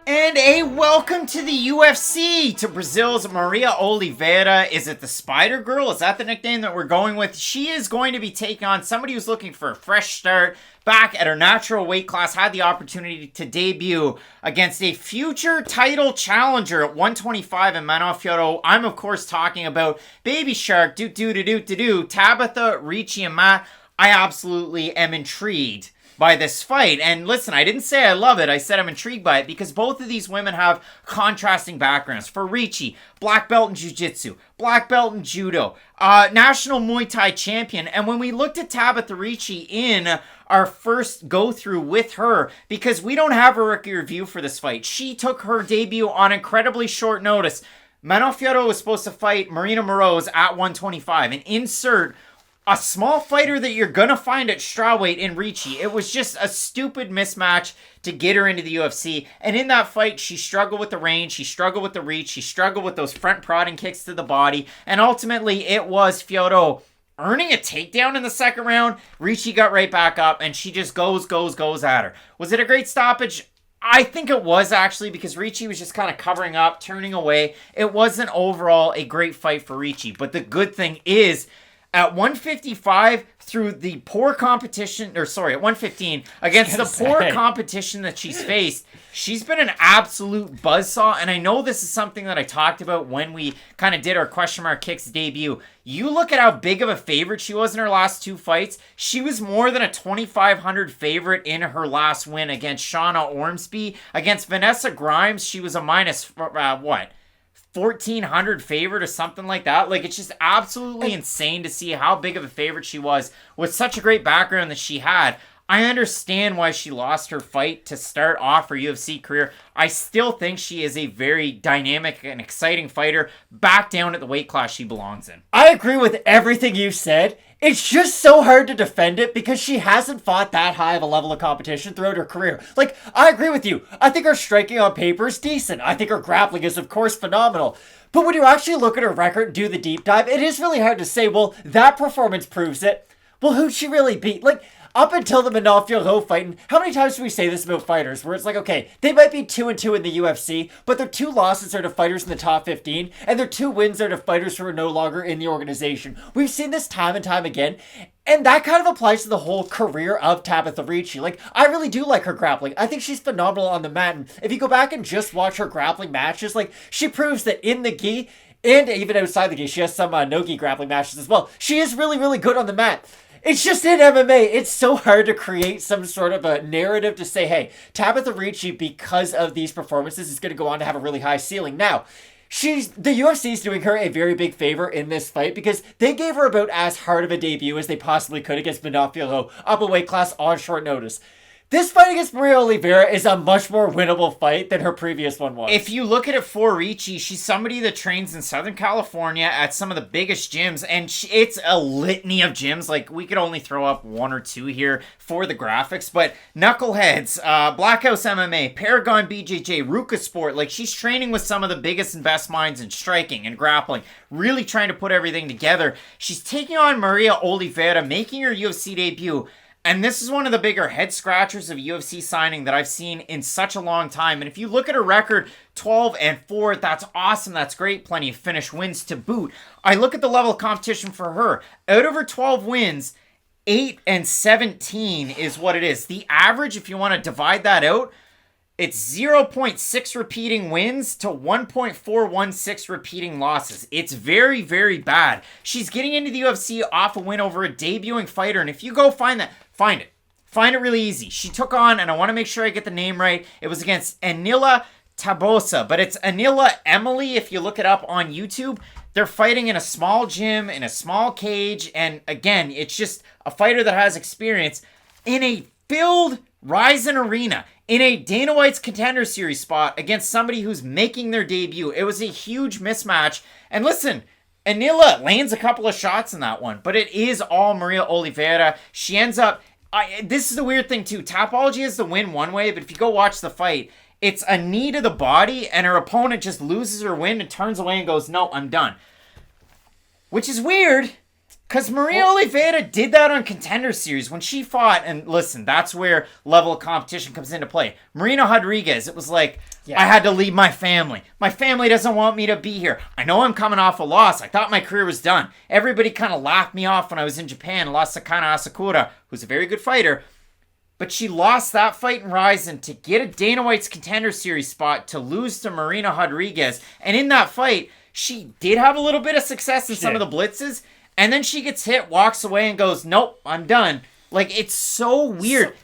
And a welcome to the UFC, to Brazil's Maria Oliveira. Is it the Spider Girl? Is that the nickname that we're going with? She is going to be taking on somebody who's looking for a fresh start, back at her natural weight class, had the opportunity to debut against a future title challenger at 125 in Manofioro. I'm, of course, talking about Baby Shark, Tabatha Ricci, and Matt. I absolutely am intrigued by this fight. And listen, I didn't say I love it. I said I'm intrigued by it because both of these women have contrasting backgrounds. For Ricci, black belt in jiu-jitsu, black belt in judo, national Muay Thai champion. And when we looked at Tabatha Ricci in our first go-through with her, because we don't have a rookie review for this fight, she took her debut on incredibly short notice. Manofioro was supposed to fight Marina Moroz at 125 and insert a small fighter that you're going to find at strawweight in Ricci. It was just a stupid mismatch to get her into the UFC. And in that fight, she struggled with the range, she struggled with the reach, she struggled with those front prodding kicks to the body. And ultimately, it was Fiorot earning a takedown in the second round. Ricci got right back up, and she just goes at her. Was it a great stoppage? I think it was, actually, because Ricci was just kind of covering up, turning away. It wasn't overall a great fight for Ricci. But the good thing is, at 155, through the poor competition, at 115, against the poor competition that she's faced, she's been an absolute buzzsaw. And I know this is something that I talked about when we kind of did our question mark kicks debut. You look at how big of a favorite she was in her last two fights. She was more than a 2,500 favorite in her last win against Shauna Ormsby. Against Vanessa Grimes, she was a minus, 1,400 favorite or something like that. Like, it's just absolutely insane to see how big of a favorite she was with such a great background that she had. I understand why she lost her fight to start off her UFC career. I still think she is a very dynamic and exciting fighter back down at the weight class she belongs in. I agree with everything you said. It's just so hard to defend it because she hasn't fought that high of a level of competition throughout her career. Like, I agree with you. I think her striking on paper is decent. I think her grappling is, of course, phenomenal. But when you actually look at her record and do the deep dive, it is really hard to say, well, that performance proves it. Well, who'd she really beat? Like, up until the Manofioro fight, and how many times do we say this about fighters, where it's like, okay, they might be 2-2 in the UFC, but their two losses are to fighters in the top 15, and their two wins are to fighters who are no longer in the organization. We've seen this time and time again, and that kind of applies to the whole career of Tabatha Ricci. Like, I really do like her grappling. I think she's phenomenal on the mat, and if you go back and just watch her grappling matches, like, she proves that in the gi, and even outside the gi, she has some no-gi grappling matches as well. She is really, really good on the mat. It's just in MMA, it's so hard to create some sort of a narrative to say, hey, Tabatha Ricci, because of these performances, is going to go on to have a really high ceiling. Now, the UFC is doing her a very big favor in this fight because they gave her about as hard of a debut as they possibly could against Manofioro, up a weight class on short notice. This fight against Maria Oliveira is a much more winnable fight than her previous one was. If you look at it for Ricci, she's somebody that trains in Southern California at some of the biggest gyms, and it's a litany of gyms. Like, we could only throw up one or two here for the graphics, but Knuckleheads, Black House MMA, Paragon BJJ, Ruka Sport, like, she's training with some of the biggest and best minds in striking and grappling, really trying to put everything together. She's taking on Maria Oliveira, making her UFC debut. And this is one of the bigger head scratchers of UFC signing that I've seen in such a long time. And if you look at her record, 12-4, that's awesome. That's great. Plenty of finish wins to boot. I look at the level of competition for her. Out of her 12 wins, 8-17 is what it is. The average, if you want to divide that out, it's 0.6 repeating wins to 1.416 repeating losses. It's very, very bad. She's getting into the UFC off a win over a debuting fighter. And if you go find that, find it. Find it really easy. She took on, and I want to make sure I get the name right, it was against Anila Tabosa, but it's Anila Emily if you look it up on YouTube. They're fighting in a small gym, in a small cage, and again, it's just a fighter that has experience in a filled Ryzen arena, in a Dana White's Contender Series spot against somebody who's making their debut. It was a huge mismatch, and listen, Anila lands a couple of shots in that one, but it is all Maria Oliveira. She ends up, this is the weird thing too, Tapology has the win one way, but if you go watch the fight, it's a knee to the body, and her opponent just loses her win and turns away and goes, no, I'm done. Which is weird, Because Maria Oliveira did that on Contender Series when she fought, and listen, that's where level of competition comes into play. Marina Rodrigues, it was like, I had to leave my family. My family doesn't want me to be here. I know I'm coming off a loss. I thought my career was done. Everybody kind of laughed me off when I was in Japan and lost to Kana Asakura, who's a very good fighter. But she lost that fight in Ryzen to get a Dana White's Contender Series spot to lose to Marina Rodrigues. And in that fight, she did have a little bit of success in some of the blitzes. And then she gets hit, walks away, and goes, nope, I'm done. Like, it's so weird.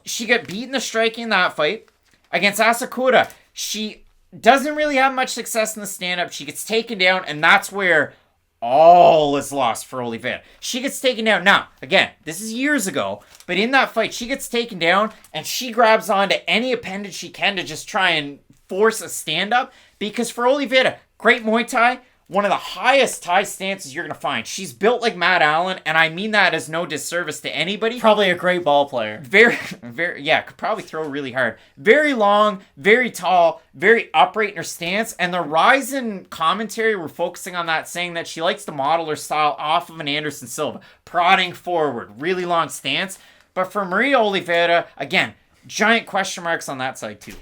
She got beat in the striking in that fight. Against Asakura, she doesn't really have much success in the stand-up. She gets taken down, and that's where all is lost for Oliveira. She gets taken down. Now, again, this is years ago, but in that fight, she gets taken down, and she grabs onto any appendage she can to just try and force a stand-up. Because for Oliveira, great Muay Thai, one of the highest Thai stances you're going to find. She's built like Matt Allen, and I mean that as no disservice to anybody. Probably a great ball player. Could probably throw really hard. Very long, very tall, very upright in her stance, and the Ryzen commentary were focusing on that, saying that she likes to model her style off of an Anderson Silva. Prodding forward, really long stance. But for Maria Oliveira, again, giant question marks on that side too.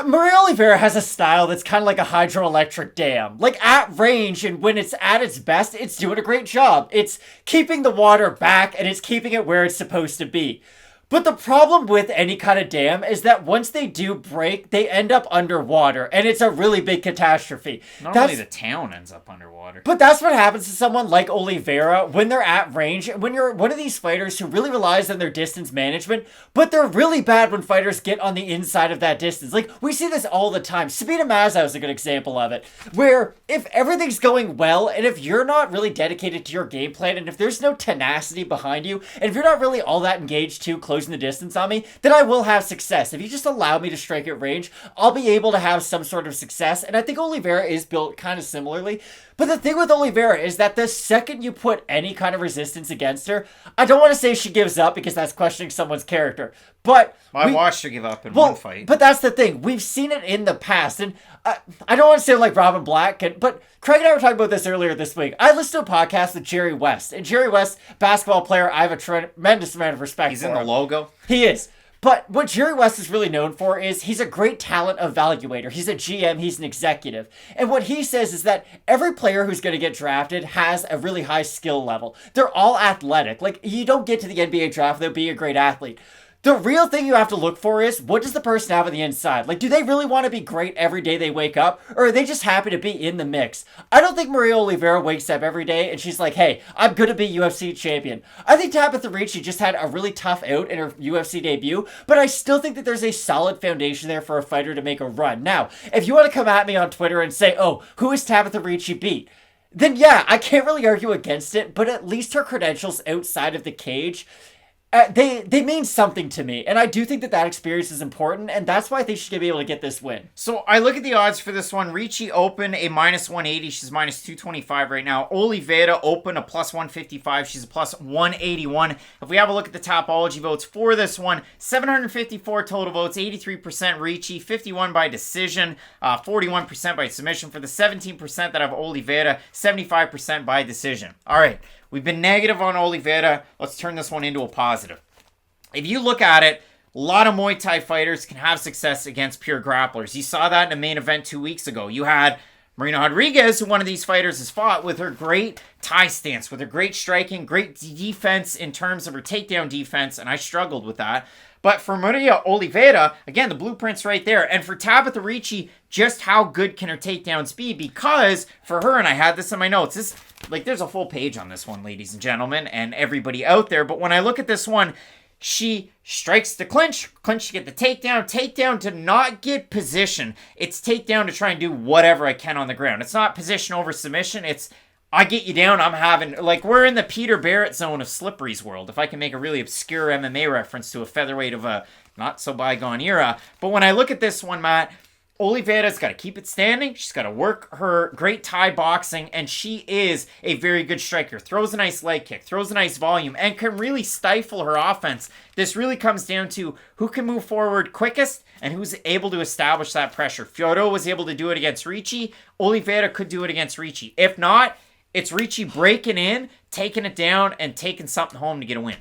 Maria Oliveira has a style that's kind of like a hydroelectric dam. Like, at range, and when it's at its best, it's doing a great job. It's keeping the water back, and it's keeping it where it's supposed to be. But the problem with any kind of dam is that once they do break, they end up underwater, and it's a really big catastrophe. Normally the town ends up underwater. But that's what happens to someone like Oliveira when they're at range, when you're one of these fighters who really relies on their distance management, but they're really bad when fighters get on the inside of that distance. Like, we see this all the time. Sabina Mazow is a good example of it, where if everything's going well, and if you're not really dedicated to your game plan, and if there's no tenacity behind you, and if you're not really all that engaged too close the distance on me, then I will have success. If you just allow me to strike at range, I'll be able to have some sort of success, and I think Oliveira is built kind of similarly. But the thing with Oliveira is that the second you put any kind of resistance against her, I don't want to say she gives up because that's questioning someone's character, but I watched her give up in one fight. But that's the thing. We've seen it in the past, and I don't want to say like Robin Black, but Craig and I were talking about this earlier this week. I listened to a podcast with Jerry West, and Jerry West, basketball player, I have a tremendous amount of respect for. He's in the logo. He is. But what Jerry West is really known for is he's a great talent evaluator. He's a GM. He's an executive. And what he says is that every player who's going to get drafted has a really high skill level. They're all athletic. Like, you don't get to the NBA draft without being a great athlete. The real thing you have to look for is, what does the person have on the inside? Like, do they really want to be great every day they wake up? Or are they just happy to be in the mix? I don't think Maria Oliveira wakes up every day and she's like, hey, I'm going to be UFC champion. I think Tabatha Ricci just had a really tough out in her UFC debut, but I still think that there's a solid foundation there for a fighter to make a run. Now, if you want to come at me on Twitter and say, oh, who is Tabatha Ricci beat? Then yeah, I can't really argue against it, but at least her credentials outside of the cage, they mean something to me, and I do think that experience is important, and that's why I think she's going to be able to get this win. So I look at the odds for this one. Ricci open a minus 180. She's minus 225 right now. Oliveira open a plus 155. She's a plus 181. If we have a look at the Topology votes for this one, 754 total votes, 83% Ricci, 51 by decision, 41% by submission. For the 17% that have Oliveira, 75% by decision. All right. We've been negative on Oliveira. Let's turn this one into a positive. If you look at it, a lot of Muay Thai fighters can have success against pure grapplers. You saw that in a main event 2 weeks ago. You had Marina Rodrigues, who one of these fighters has fought, with her great Thai stance, with her great striking, great defense in terms of her takedown defense, and I struggled with that. But for Maria Oliveira, again, the blueprint's right there. And for Tabatha Ricci, just how good can her takedowns be? Because for her, and I had this in my notes, there's a full page on this one, ladies and gentlemen, and everybody out there. But when I look at this one, she strikes the clinch to get the takedown to not get position. It's takedown to try and do whatever I can on the ground. It's not position over submission. It's I get you down, we're in the Peter Barrett zone of Slippery's world, if I can make a really obscure MMA reference to a featherweight of a not-so-bygone era. But when I look at this one, Matt, Oliveira's got to keep it standing. She's got to work her great Thai boxing, and she is a very good striker. Throws a nice leg kick, throws a nice volume, and can really stifle her offense. This really comes down to who can move forward quickest and who's able to establish that pressure. Fiorot was able to do it against Ricci. Oliveira could do it against Ricci. If not, It's Ricci breaking in, taking it down, and taking something home to get a win.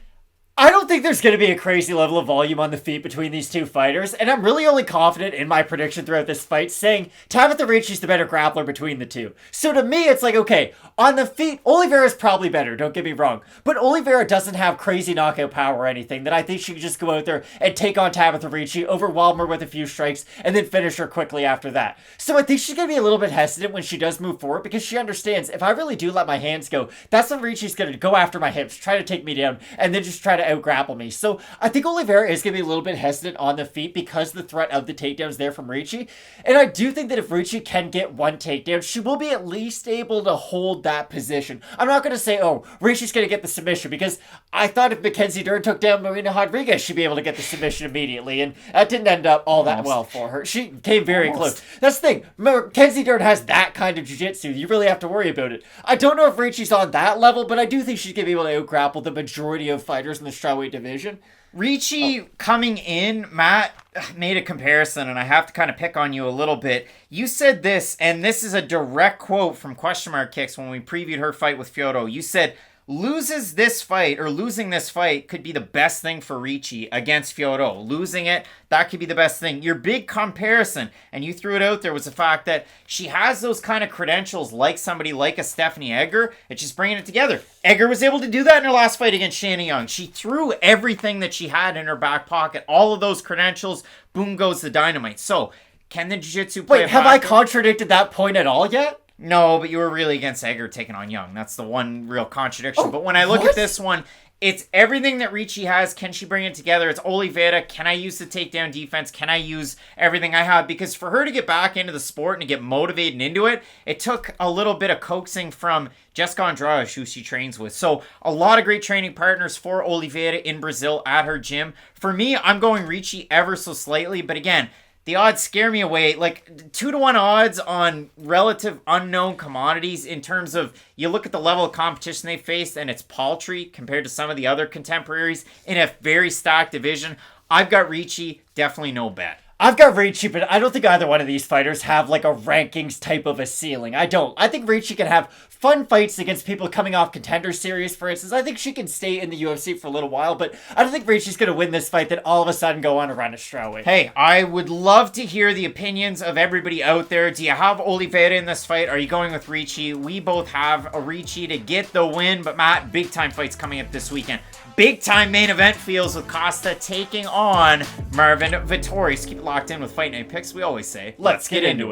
I don't think there's going to be a crazy level of volume on the feet between these two fighters, and I'm really only confident in my prediction throughout this fight saying Tabatha Ricci's the better grappler between the two. So to me, it's like, okay, on the feet, Oliveira's probably better, don't get me wrong, but Oliveira doesn't have crazy knockout power or anything that I think she could just go out there and take on Tabatha Ricci, overwhelm her with a few strikes, and then finish her quickly after that. So I think she's going to be a little bit hesitant when she does move forward because she understands if I really do let my hands go, that's when Ricci's going to go after my hips, try to take me down, and then just try to out-grapple me. So I think Oliveira is going to be a little bit hesitant on the feet because the threat of the takedowns there from Ricci. And I do think that if Ricci can get one takedown, she will be at least able to hold that position. I'm not going to say, oh, Ricci's going to get the submission because I thought if Mackenzie Dern took down Marina Rodrigues, she'd be able to get the submission immediately. And that didn't end up all that well for her. She came very close. That's the thing. Mackenzie Dern has that kind of jiu-jitsu. You really have to worry about it. I don't know if Ricci's on that level, but I do think she's going to be able to out-grapple the majority of fighters in the strawweight division. Ricci coming in, Matt made a comparison, and I have to kind of pick on you a little bit. You said this, and this is a direct quote from Question Mark Kicks when we previewed her fight with Fiorot. You said, losing this fight could be the best thing for Ricci against Fiorot. Losing it, that could be the best thing. Your big comparison, and you threw it out there, was the fact that she has those kind of credentials like somebody like a Stephanie Egger, and she's bringing it together. Egger was able to do that in her last fight against Shanna Young. She threw everything that she had in her back pocket, all of those credentials, boom goes the dynamite. So, can the jiu-jitsu play Wait, have I contradicted that point at all yet? No, but you were really against Egger taking on Young. That's the one real contradiction. But when I look at this one, it's everything that Ricci has. Can she bring it together? It's Oliveira. Can I use the takedown defense? Can I use everything I have? Because for her to get back into the sport and to get motivated and into it, it took a little bit of coaxing from Jessica Andrade, who she trains with. So a lot of great training partners for Oliveira in Brazil at her gym. For me, I'm going Ricci ever so slightly. But again, the odds scare me away. Like 2-1 odds on relative unknown commodities in terms of you look at the level of competition they faced and it's paltry compared to some of the other contemporaries in a very stacked division. I've got Ricci, definitely no bet. I've got Ricci, but I don't think either one of these fighters have like a rankings type of a ceiling. I don't. I think Ricci can have fun fights against people coming off Contender Series, for instance. I think she can stay in the UFC for a little while, but I don't think Ricci's going to win this fight then all of a sudden go on a run at strawweight. Hey, I would love to hear the opinions of everybody out there. Do you have Oliveira in this fight? Are you going with Ricci? We both have a Ricci to get the win, but Matt, big time fights coming up this weekend. Big time main event feels with Costa taking on Marvin Vettori. So keep it locked in with Fight Night Picks. We always say, let's get into it.